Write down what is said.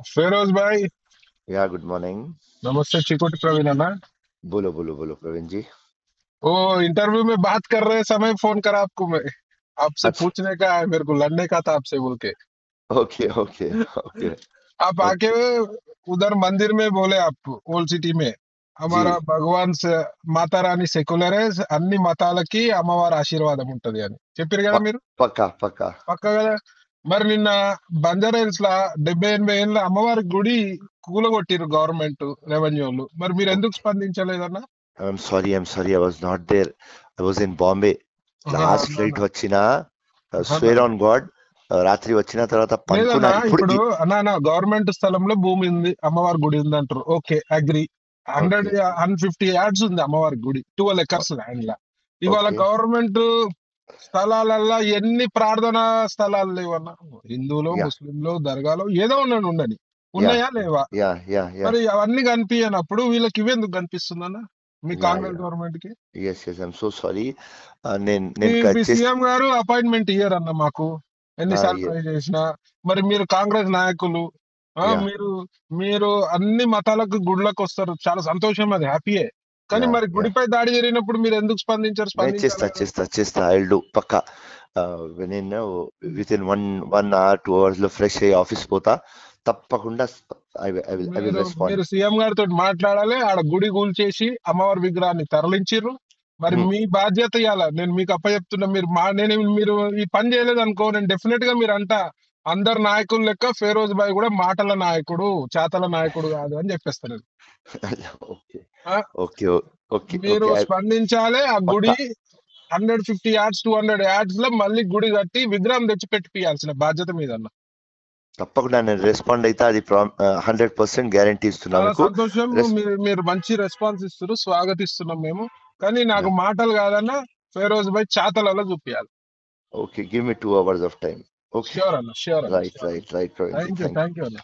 फिरोज भाई। या good morning. नमस्ते चिकुट प्रवीण है ना। बोलो बोलो बोलो प्रवीण जी। वो इंटरव्यू में बात कर रहे समय फोन करा आपको मैं। आपसे अच्छा। पूछने का है, मेरे को लड़ने का था आपसे बोल के। ओके ओके ओके आप आके ओके। उधर मंदिर में बोले आप ओल्ड सिटी में जी। हमारा भगवान से మాతా రాణి సెక్యులర్ అన్ని మతాలకి అమ్మవారి ఆశీర్వాదం ఉంటది అని చెప్పారు కదా మీరు. पक्का पक्का। పక్క కదా. మరి నిన్న బంజారా హిల్స్ లా 70-80 ఏళ్ళ అమ్మవారి గుడి కూలగొట్టిరు గవర్నమెంట్ రెవెన్యూ వాళ్ళు. మరి మీరు ఎందుకు ओके। స్పందించలేదన్న? I am sorry, I was not there. I was in Bombay. Last flight వచ్చిన స్వేర్ ఆన్ గాడ్, రాత్రి వచ్చిన తర్వాత పనుకున్నా లేదన్నా ఇప్పుడు ఇప్పుడు అన్నా గవర్నమెంట్ స్థలంలో భూమి ఉంది, అమ్మవారి గుడి ఉంది అంటారు. Okay, agri. 100 ఓకే 150 యార్డ్స్ ఉంది అమ్మవారి గుడి, 12 ఎకర్స్ ల్యాండ్ లా. ఇవాళ ఓకే గవర్నమెంట్ స్థలాలల్లా ఎన్ని ప్రార్థనా స్థలాలు లేవన్నా? హిందువులు, యా ముస్లింలు, దర్గాలు ఏదో ఉన్నాను ఉండని యా ఉన్నాయా లేవా? యా యా యా మరి అవన్నీ కనిపించనప్పుడు వీళ్ళకి ఇవెందుకు కనిపిస్తుందన్న మీ యా కాంగ్రెస్ యా గవర్నమెంట్ కి? Yes yes I'm so sorry. నేను మీ నేను మీ చేసి సీఎం గారు అపాయింట్మెంట్ ఇయ్యరన్న మాకు, ఎన్నిసార్లు ట్రై చేసినా. మరి మీరు కాంగ్రెస్ నాయకులు, యా మీరు మీరు అన్ని మతాలకు గుడ్లకు వస్తారు, చాలా సంతోషం, అది హ్యాపీయే. కానీ యా మరి యా గుడిపై దాడి జరిగినప్పుడు మీరు ఎందుకు స్పందించారు? నేను చేస్తా స్పందించాలి కదా. చేస్తా చేస్తా, ఐ విల్ డూ పక్కా। నేను విత్ ఇన్ 1 hour 2 hours లో ఫ్రెష్ అయ్యి ఆఫీస్ పోతా తప్పకుండా। ఐ విల్ మీరు రెస్పాండ్। మీరు సీఎం గారితో మాట్లాడాలి. ఆడ గుడి కూల్చేసి అమ్మవారి విగ్రహాన్ని తరలించిర్రు. మరి మీ బాధ్యత ఇవ్వాల. నేను మీకు అప్పచెప్తున్నా. మీరు ఈ పని చేయలేదు అనుకో, నేను డెఫినెట్ గా మీరు అంట అందరు నాయకులు లెక్క ఫేరోజ్ భాయ్ కూడా మాటల నాయకుడు, చేతల నాయకుడు కాదు అని చెప్పేస్తాను. ఓకే ఆ, ఓకే ఓకే మీరు ఓకే స్పందించాలి. ఆ గుడి పక్కా 150 యార్డ్స్ 200 యార్డ్స్ లో మళ్ళీ గుడి కట్టి విగ్రహం తెచ్చి పెట్టిపియాల్సిన బాధ్యత మీద అన్న. తప్పకుండా నేను రెస్పాండ్ అయితే అది 100% గ్యారంటీ ఇస్తున్నా చాలా మీకు। సంతోషం. మీరు మీరు మంచి రెస్పాన్స్ ఇస్తారు, స్వాగతిస్తున్నాం మేము. కానీ నాకు మాటలు కాదన్న, ఫేరోజ్ భాయ్ చేతలలో చూపియాలి. Okay, give me 2 hours of time. Okay, sure అన్న, ష్యూర్ అన్న, right sure. Right right Praveen ji, thank you, thank you. Thank you అన్న.